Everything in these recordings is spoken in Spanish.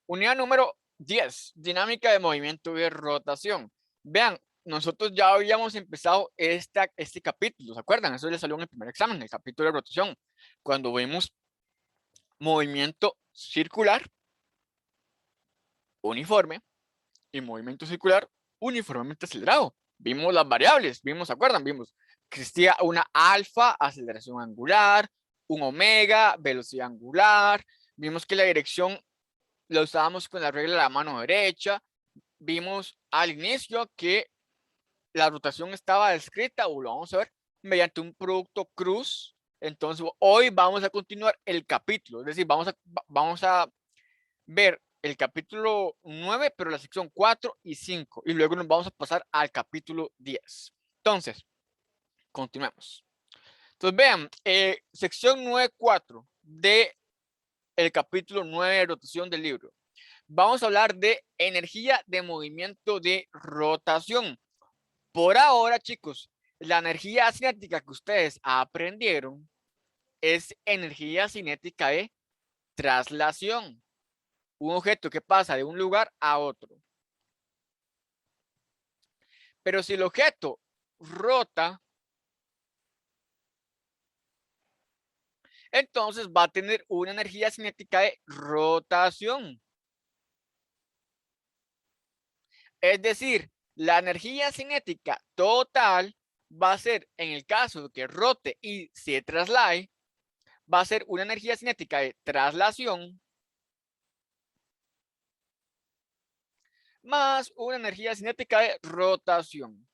Unidad número 10, dinámica de movimiento y rotación. Vean, nosotros ya habíamos empezado este capítulo, ¿se acuerdan? Eso le salió en el primer examen, el capítulo de rotación, cuando vimos movimiento circular uniforme y movimiento circular uniformemente acelerado. Vimos las variables, ¿se acuerdan? Vimos que existía una alfa, aceleración angular, un omega, velocidad angular. Vimos que la dirección la usábamos con la regla de la mano derecha. Vimos al inicio que la rotación estaba descrita, o lo vamos a ver, mediante un producto cruz. Entonces, hoy vamos a continuar el capítulo, es decir, vamos a ver el capítulo 9, pero la sección 4 y 5, y luego nos vamos a pasar al capítulo 10. Entonces, continuemos. Entonces, vean, sección 9.4 de el capítulo 9 de rotación del libro. Vamos a hablar de energía de movimiento de rotación. Por ahora, chicos, la energía cinética que ustedes aprendieron es energía cinética de traslación. Un objeto que pasa de un lugar a otro. Pero si el objeto rota, entonces va a tener una energía cinética de rotación. Es decir, la energía cinética total va a ser, en el caso de que rote y se traslade, va a ser una energía cinética de traslación más una energía cinética de rotación.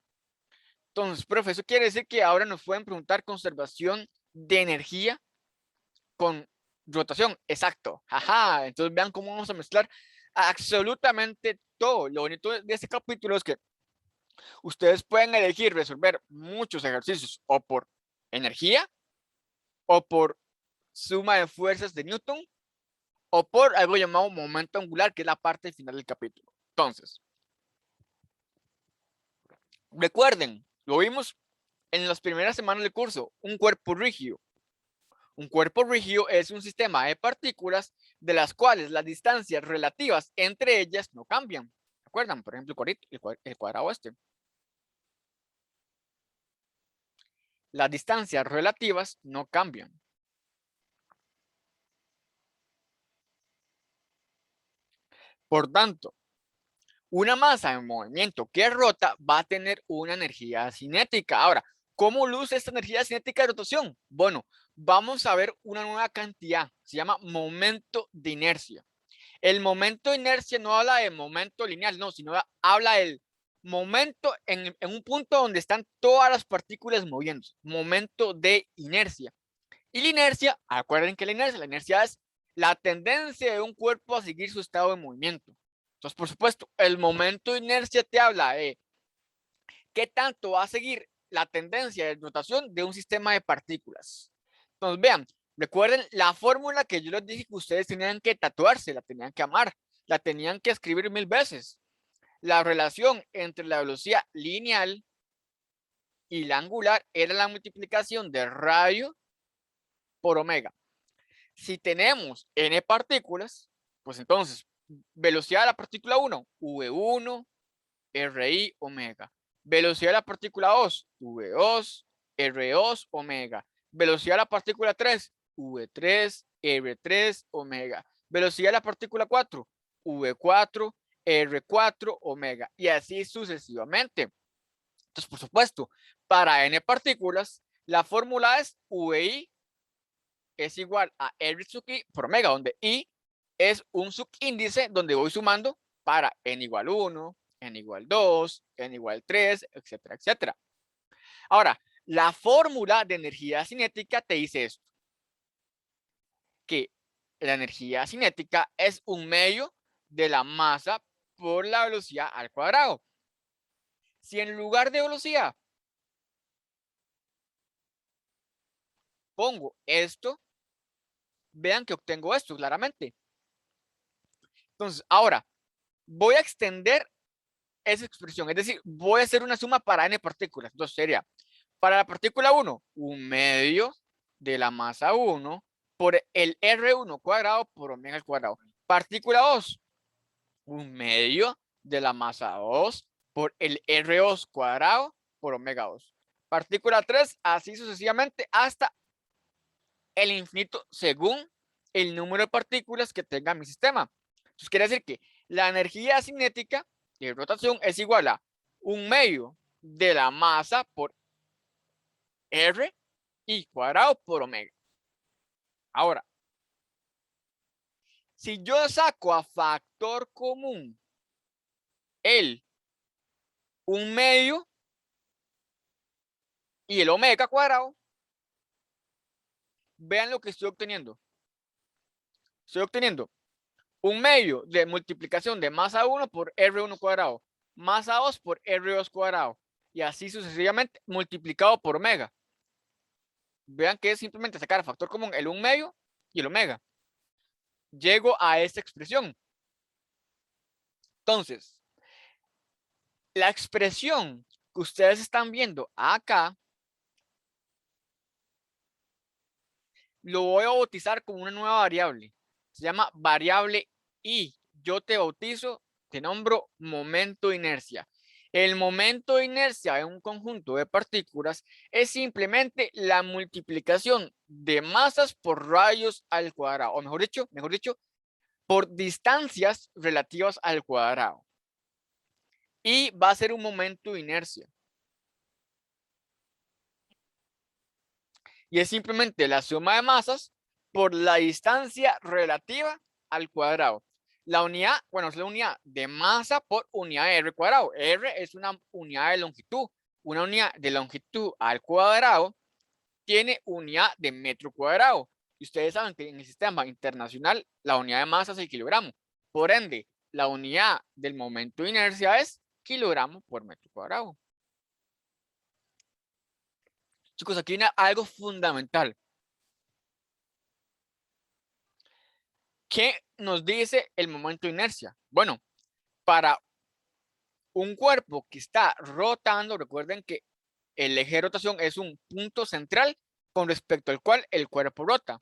Entonces, profe, eso quiere decir que ahora nos pueden preguntar conservación de energía con rotación. Exacto. Ajá. Entonces vean cómo vamos a mezclar absolutamente todo. Lo bonito de este capítulo es que ustedes pueden elegir resolver muchos ejercicios o por energía o por suma de fuerzas de Newton o por algo llamado momento angular, que es la parte final del capítulo. Entonces, recuerden, lo vimos en las primeras semanas del curso, un cuerpo rígido. Un cuerpo rígido es un sistema de partículas de las cuales las distancias relativas entre ellas no cambian. ¿Se acuerdan? Por ejemplo, el cuadrado este. Las distancias relativas no cambian. Por tanto, una masa en movimiento que rota va a tener una energía cinética. Ahora, ¿cómo luce esta energía cinética de rotación? Bueno, vamos a ver una nueva cantidad. Se llama momento de inercia. El momento de inercia no habla de momento lineal, no, sino habla del momento en un punto donde están todas las partículas moviéndose. Momento de inercia. Y la inercia, acuerden que la inercia es la tendencia de un cuerpo a seguir su estado de movimiento. Entonces, por supuesto, el momento de inercia te habla de qué tanto va a seguir la tendencia de rotación de un sistema de partículas. Entonces, vean, recuerden la fórmula que yo les dije que ustedes tenían que tatuarse, la tenían que amar, la tenían que escribir 1000 veces. La relación entre la velocidad lineal y la angular era la multiplicación de radio por omega. Si tenemos n partículas, pues entonces, velocidad de la partícula 1, v1, RI omega. Velocidad de la partícula 2, V2, R2 omega. Velocidad de la partícula 3, V3, R3 omega. Velocidad de la partícula 4, V4, R4 omega. Y así sucesivamente. Entonces, por supuesto, para n partículas, la fórmula es VI es igual a R sub I por omega, donde I es un subíndice donde voy sumando para n igual 1, n igual 2, n igual 3, etcétera, etcétera. Ahora, la fórmula de energía cinética te dice esto, que la energía cinética es un medio de la masa por la velocidad al cuadrado. Si en lugar de velocidad pongo esto, vean que obtengo esto claramente. Entonces, ahora voy a extender esa expresión, es decir, voy a hacer una suma para n partículas. Entonces sería, para la partícula 1, un medio de la masa 1 por el R1 cuadrado por omega al cuadrado. Partícula 2, un medio de la masa 2 por el R2 cuadrado por omega 2. Partícula 3, así sucesivamente hasta el infinito según el número de partículas que tenga mi sistema. Entonces quiere decir que la energía cinética de rotación es igual a un medio de la masa por R y cuadrado por omega. Ahora, si yo saco a factor común el un medio y el omega cuadrado, vean lo que estoy obteniendo. Estoy obteniendo un medio de multiplicación de masa 1 por R1 cuadrado, masa 2 por R2 cuadrado, y así sucesivamente multiplicado por omega. Vean que es simplemente sacar a factor común el 1 medio y el omega. Llego a esta expresión. Entonces, la expresión que ustedes están viendo acá, lo voy a bautizar como una nueva variable. Se llama variable I. Yo te bautizo, te nombro momento de inercia. El momento de inercia en un conjunto de partículas es simplemente la multiplicación de masas por radios al cuadrado, o mejor dicho, por distancias relativas al cuadrado. Y va a ser un momento de inercia. Y es simplemente la suma de masas por la distancia relativa al cuadrado. La unidad, bueno, es la unidad de masa por unidad de R cuadrado. R es una unidad de longitud. Una unidad de longitud al cuadrado tiene unidad de metro cuadrado. Y ustedes saben que en el sistema internacional la unidad de masa es el kilogramo. Por ende, la unidad del momento de inercia es kilogramo por metro cuadrado. Chicos, aquí hay algo fundamental. ¿Qué nos dice el momento de inercia? Bueno, para un cuerpo que está rotando, recuerden que el eje de rotación es un punto central con respecto al cual el cuerpo rota.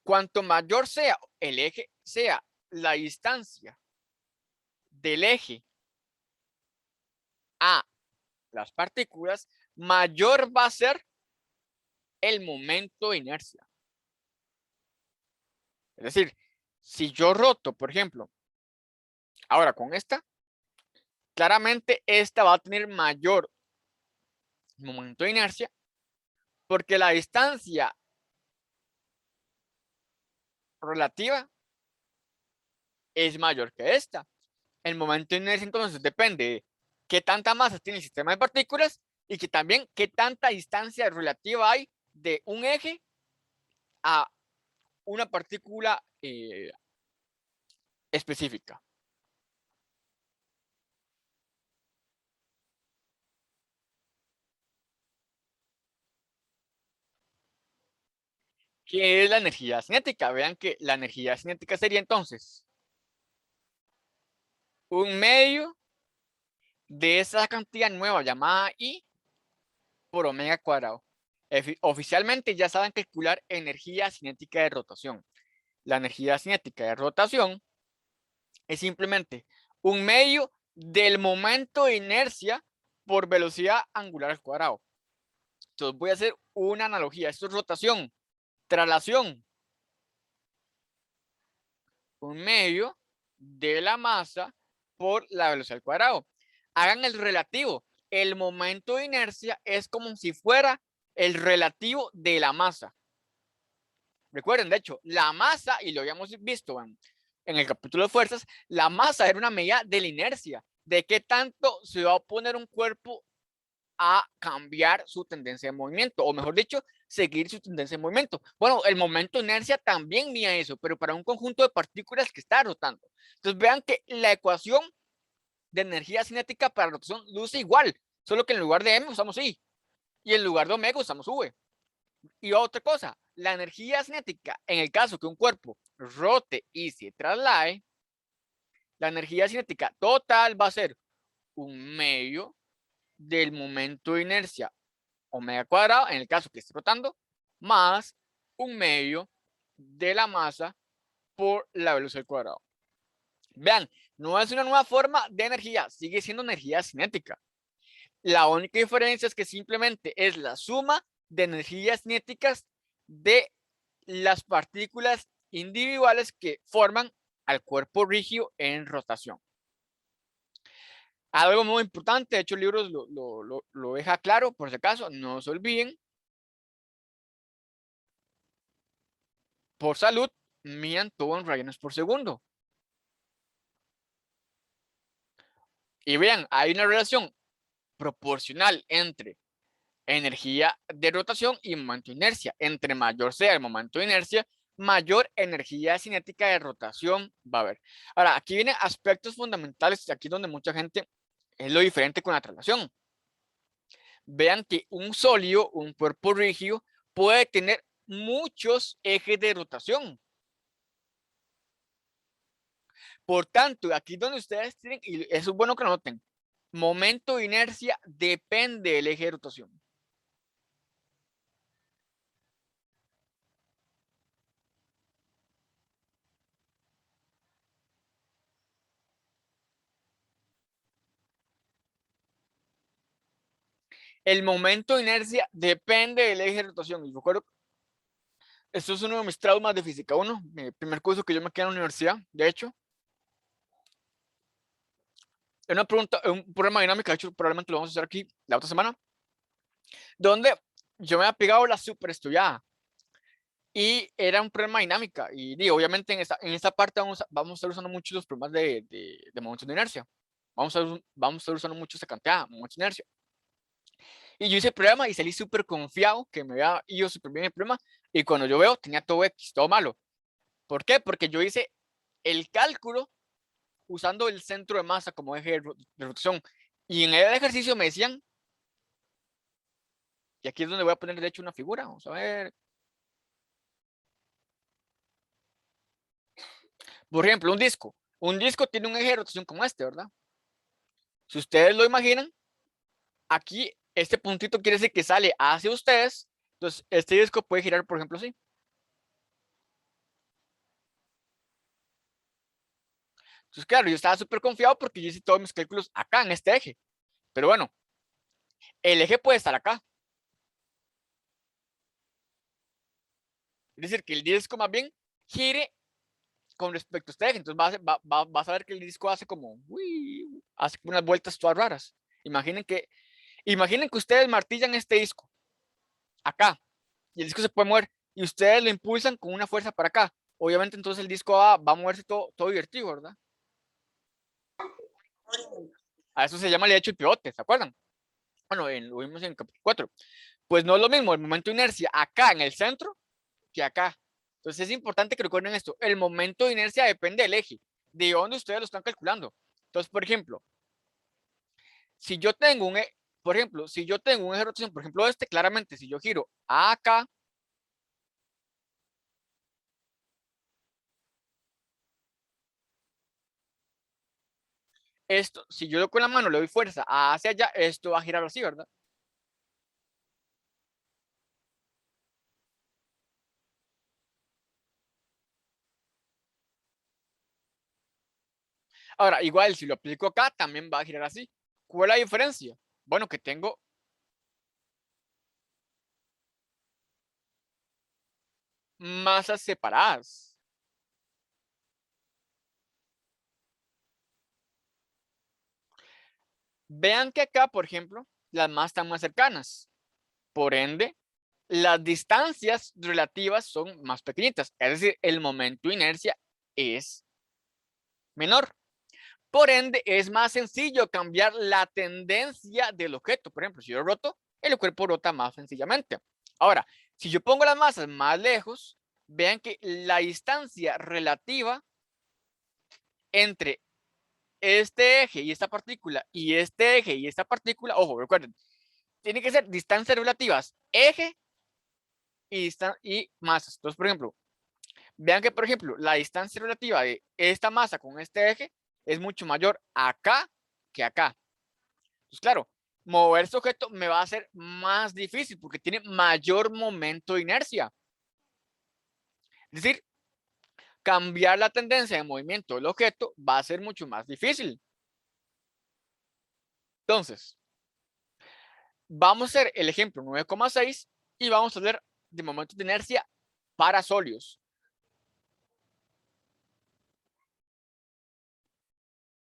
Cuanto mayor sea el eje, sea la distancia del eje a las partículas, mayor va a ser el momento de inercia. Es decir, si yo roto, por ejemplo, ahora con esta, claramente esta va a tener mayor momento de inercia porque la distancia relativa es mayor que esta. El momento de inercia entonces depende de qué tanta masa tiene el sistema de partículas y que también qué tanta distancia relativa hay de un eje a una partícula específica. ¿Qué es la energía cinética? Vean que la energía cinética sería entonces un medio de esa cantidad nueva llamada I por omega cuadrado. Oficialmente ya saben calcular energía cinética de rotación. La energía cinética de rotación es simplemente un medio del momento de inercia por velocidad angular al cuadrado. Entonces voy a hacer una analogía. Esto es rotación, traslación. Un medio de la masa por la velocidad al cuadrado. Hagan el relativo. El momento de inercia es como si fuera el relativo de la masa. Recuerden, de hecho, la masa, y lo habíamos visto en el capítulo de fuerzas, la masa era una medida de la inercia, de qué tanto se va a oponer un cuerpo a cambiar su tendencia de movimiento, o mejor dicho, seguir su tendencia de movimiento. Bueno, el momento de inercia también mide eso, pero para un conjunto de partículas que está rotando. Entonces vean que la ecuación de energía cinética para rotación luce igual, solo que en lugar de M usamos I, y en lugar de omega usamos V. Y otra cosa, la energía cinética, en el caso que un cuerpo rote y se traslade, la energía cinética total va a ser un medio del momento de inercia omega cuadrado, en el caso que esté rotando, más un medio de la masa por la velocidad al cuadrado. Vean, no es una nueva forma de energía, sigue siendo energía cinética. La única diferencia es que simplemente es la suma de energías cinéticas de las partículas individuales que forman al cuerpo rígido en rotación. Algo muy importante, de hecho el libro lo deja claro, por si acaso, no se olviden. Por salud, midan todo en rayones por segundo. Y vean, hay una relación proporcional entre energía de rotación y momento de inercia. Entre mayor sea el momento de inercia, mayor energía cinética de rotación va a haber. Ahora, aquí vienen aspectos fundamentales, aquí donde mucha gente es lo diferente con la traslación. Vean que un sólido, un cuerpo rígido, puede tener muchos ejes de rotación. Por tanto, aquí donde ustedes tienen, y eso es bueno que lo noten, momento de inercia depende del eje de rotación. El momento de inercia depende del eje de rotación. Y recuerdo, esto es uno de mis traumas de física 1, mi primer curso que yo me quedé en la universidad, de hecho. Es una pregunta, un problema de dinámica, de hecho probablemente lo vamos a hacer aquí la otra semana, donde yo me había pegado la super estudiada y era un problema de dinámica. Y digo, obviamente en esta parte vamos a estar usando mucho los problemas de momentos de inercia. Vamos a estar usando mucho esta cantidad, momentos de inercia. Y yo hice el programa y salí súper confiado que me había ido súper bien el problema. Y cuando yo veo, tenía todo X, todo malo. ¿Por qué? Porque yo hice el cálculo usando el centro de masa como eje de rotación. Y en el ejercicio me decían, y aquí es donde voy a poner de hecho una figura, vamos a ver. Por ejemplo, un disco. Un disco tiene un eje de rotación como este, ¿verdad? Si ustedes lo imaginan, aquí este puntito quiere decir que sale hacia ustedes. Entonces, este disco puede girar, por ejemplo, así. Entonces, claro, yo estaba súper confiado porque yo hice todos mis cálculos acá en este eje. Pero bueno, el eje puede estar acá. Es decir, que el disco más bien gire con respecto a este eje. Entonces vas a ver que el disco hace como, hace unas vueltas todas raras. Imaginen que ustedes martillan este disco acá y el disco se puede mover y ustedes lo impulsan con una fuerza para acá. Obviamente entonces el disco va a moverse todo divertido, ¿verdad? A eso se llama el hecho de pivote, ¿se acuerdan? Bueno, lo vimos en el capítulo 4. Pues no es lo mismo el momento de inercia acá en el centro que acá. Entonces es importante que recuerden esto. El momento de inercia depende del eje, de dónde ustedes lo están calculando. Entonces, por ejemplo, si yo tengo por ejemplo, si yo tengo un eje de rotación, por ejemplo, claramente, si yo giro acá, esto, si yo con la mano le doy fuerza hacia allá, esto va a girar así, ¿verdad? Ahora, igual, si lo aplico acá, también va a girar así. ¿Cuál es la diferencia? Bueno, que tengo masas separadas. Vean que acá, por ejemplo, las masas están más cercanas. Por ende, las distancias relativas son más pequeñitas. Es decir, el momento de inercia es menor. Por ende, es más sencillo cambiar la tendencia del objeto. Por ejemplo, si yo roto, el cuerpo rota más sencillamente. Ahora, si yo pongo las masas más lejos, vean que la distancia relativa entre este eje y esta partícula y este eje y esta partícula, ojo, recuerden, tiene que ser distancias relativas, eje y masas. Entonces, por ejemplo, vean que, por ejemplo, la distancia relativa de esta masa con este eje es mucho mayor acá que acá. Entonces, claro, mover este objeto me va a ser más difícil porque tiene mayor momento de inercia. Es decir, cambiar la tendencia de movimiento del objeto va a ser mucho más difícil. Entonces, vamos a hacer el ejemplo 9,6 y vamos a ver de momentos de inercia para sólidos.